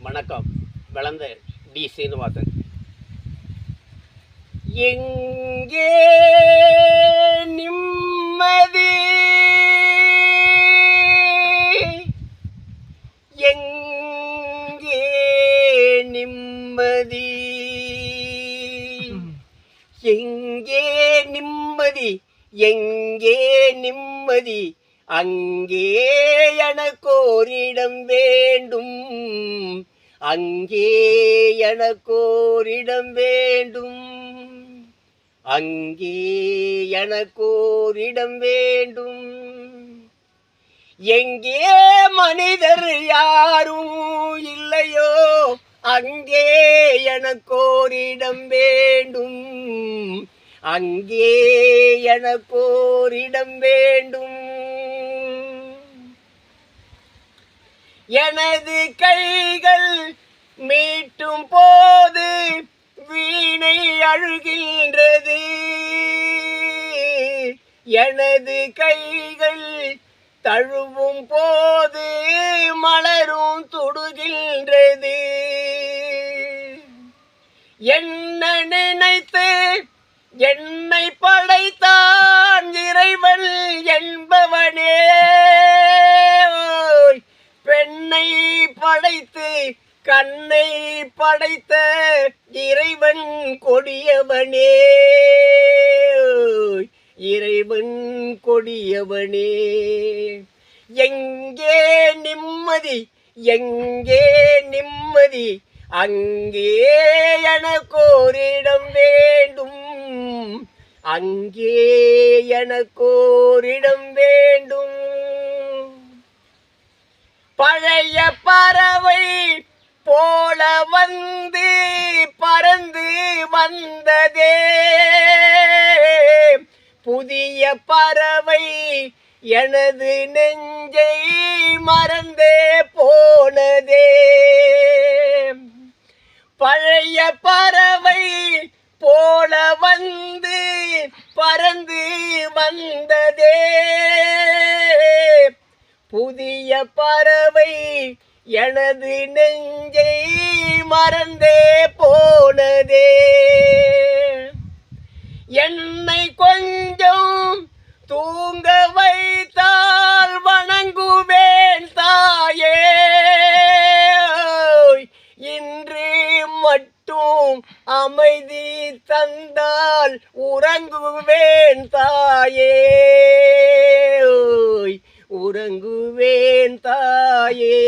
வணக்கம். வளர்ந்த டி சீனிவாசன். எங்கே நிம்மதி, எங்கே நிம்மதி, எங்கே நிம்மதி, எங்கே நிம்மதி, அங்கே எனக்கோரிடம் வேண்டும், அங்கே எனக்கோரிடம் வேண்டும், அங்கே எனக்கோரிடம் வேண்டும். எங்கே மனிதர் யாரும் இல்லையோ அங்கே எனக்கோரிடம் வேண்டும், அங்கே எனக்கோரிடம் வேண்டும். எனது கைகள் மீட்டும் போது வீணை அழுகின்றது, எனது கைகள் தழுவும் போது மலரும் தொடுகின்றது. என்ன நினைத்து என்னை படைத்தான் இறைவன் என்பவனே, பெண்ணை படைத்து கண்ணை படைத்த இறைவன் கொடியவனே, இறைவன் கொடியவனே. எங்கே நிம்மதி, எங்கே நிம்மதி, அங்கே எனக்கோரிடம் வேண்டும், அங்கே எனக்கோரிடம் வேண்டும். பழைய பறவை போல வந்து பறந்து வந்ததே, புதிய பறவை எனது நெஞ்சை மறந்தே போனதே. பழைய பறவை போல வந்து பறந்து வந்ததே, புதிய பறவை எனது நெஞ்சை மறந்தே போனதே. என்னை கொஞ்சம் தூங்க வைத்தால் வணங்குவேன் தாயே, இன்று மட்டும் அமைதி தந்தால் உறங்குவேன் தாயே, உறங்குவேன் தாயே.